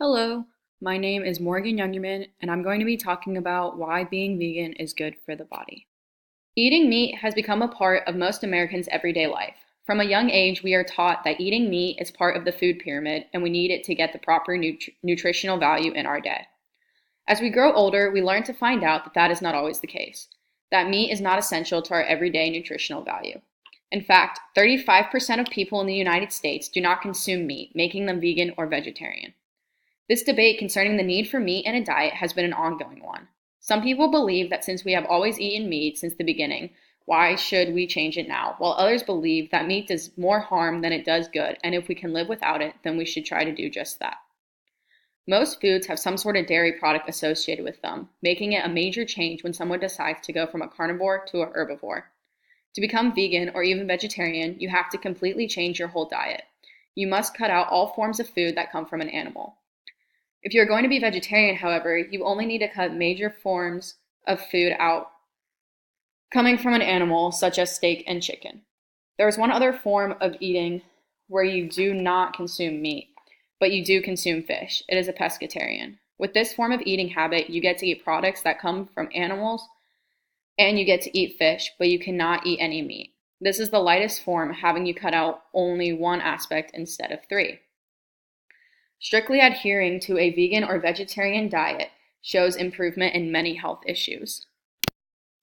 Hello, my name is Morgan Youngerman, and I'm going to be talking about why being vegan is good for the body. Eating meat has become a part of most Americans' everyday life. From a young age, we are taught that eating meat is part of the food pyramid and we need it to get the proper nutritional value in our day. As we grow older, we learn to find out that that is not always the case, that meat is not essential to our everyday nutritional value. In fact, 35% of people in the United States do not consume meat, making them vegan or vegetarian. This debate concerning the need for meat in a diet has been an ongoing one. Some people believe that since we have always eaten meat since the beginning, why should we change it now? While others believe that meat does more harm than it does good, and if we can live without it, then we should try to do just that. Most foods have some sort of dairy product associated with them, making it a major change when someone decides to go from a carnivore to a herbivore. To become vegan or even vegetarian, you have to completely change your whole diet. You must cut out all forms of food that come from an animal. If you're going to be vegetarian, however, you only need to cut major forms of food out coming from an animal, such as steak and chicken. There is one other form of eating where you do not consume meat, but you do consume fish. It is a pescatarian. With this form of eating habit, you get to eat products that come from animals, and you get to eat fish, but you cannot eat any meat. This is the lightest form, having you cut out only one aspect instead of three. Strictly adhering to a vegan or vegetarian diet shows improvement in many health issues.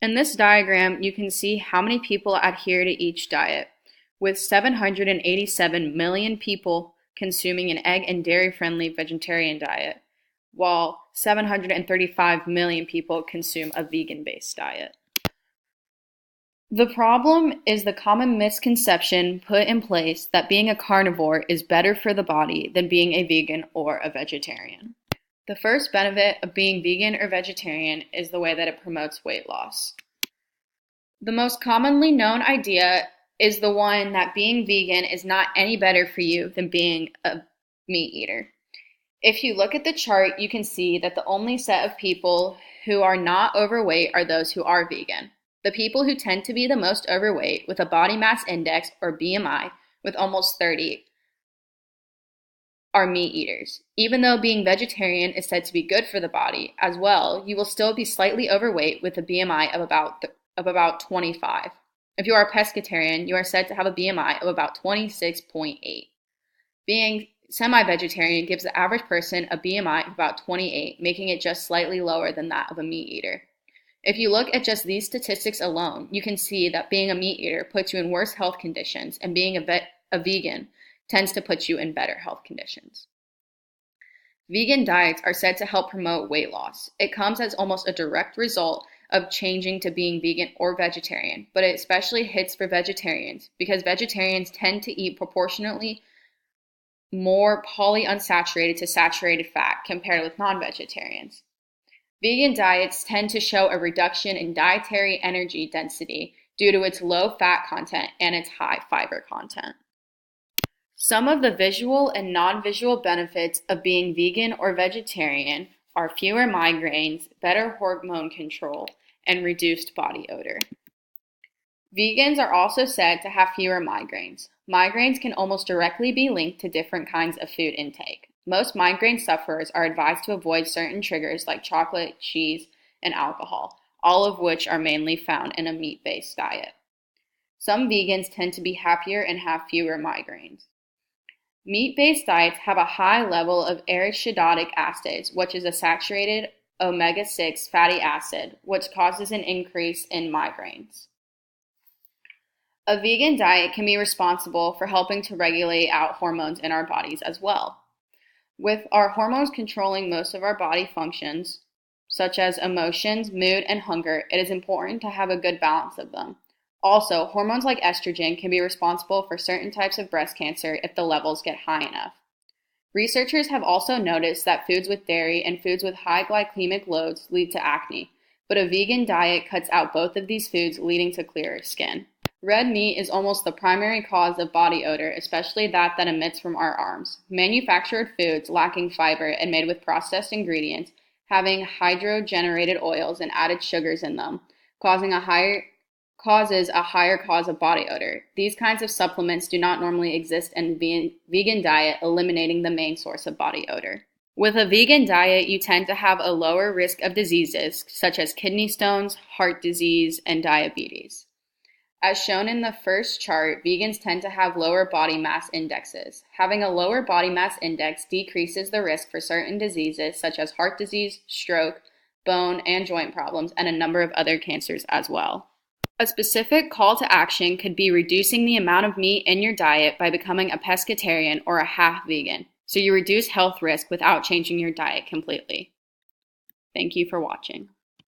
In this diagram, you can see how many people adhere to each diet, with 787 million people consuming an egg and dairy-friendly vegetarian diet, while 735 million people consume a vegan-based diet. The problem is the common misconception put in place that being a carnivore is better for the body than being a vegan or a vegetarian. The first benefit of being vegan or vegetarian is the way that it promotes weight loss. The most commonly known idea is the one that being vegan is not any better for you than being a meat eater. If you look at the chart, you can see that the only set of people who are not overweight are those who are vegan. The people who tend to be the most overweight with a body mass index or BMI with almost 30 are meat eaters. Even though being vegetarian is said to be good for the body as well, you will still be slightly overweight with a BMI of about 25. If you are a pescatarian, you are said to have a BMI of about 26.8. Being semi-vegetarian gives the average person a BMI of about 28, making it just slightly lower than that of a meat eater. If you look at just these statistics alone, you can see that being a meat eater puts you in worse health conditions, and being a vegan tends to put you in better health conditions. Vegan diets are said to help promote weight loss. It comes as almost a direct result of changing to being vegan or vegetarian, but it especially hits for vegetarians because vegetarians tend to eat proportionately more polyunsaturated to saturated fat compared with non-vegetarians. Vegan diets tend to show a reduction in dietary energy density due to its low fat content and its high fiber content. Some of the visual and non-visual benefits of being vegan or vegetarian are fewer migraines, better hormone control, and reduced body odor. Vegans are also said to have fewer migraines. Migraines can almost directly be linked to different kinds of food intake. Most migraine sufferers are advised to avoid certain triggers like chocolate, cheese, and alcohol, all of which are mainly found in a meat-based diet. Some vegans tend to be happier and have fewer migraines. Meat-based diets have a high level of arachidotic acids, which is a saturated omega-6 fatty acid, which causes an increase in migraines. A vegan diet can be responsible for helping to regulate out hormones in our bodies as well. With our hormones controlling most of our body functions, such as emotions, mood, and hunger, it is important to have a good balance of them. Also, hormones like estrogen can be responsible for certain types of breast cancer if the levels get high enough. Researchers have also noticed that foods with dairy and foods with high glycemic loads lead to acne, but a vegan diet cuts out both of these foods, leading to clearer skin. Red meat is almost the primary cause of body odor, especially that emits from our arms. Manufactured foods lacking fiber and made with processed ingredients, having hydrogenated oils and added sugars in them, causes a higher cause of body odor. These kinds of supplements do not normally exist in the vegan diet, eliminating the main source of body odor. With a vegan diet, you tend to have a lower risk of diseases such as kidney stones, heart disease, and diabetes. As shown in the first chart, vegans tend to have lower body mass indexes. Having a lower body mass index decreases the risk for certain diseases such as heart disease, stroke, bone and joint problems, and a number of other cancers as well. A specific call to action could be reducing the amount of meat in your diet by becoming a pescatarian or a half vegan, so you reduce health risk without changing your diet completely. Thank you for watching.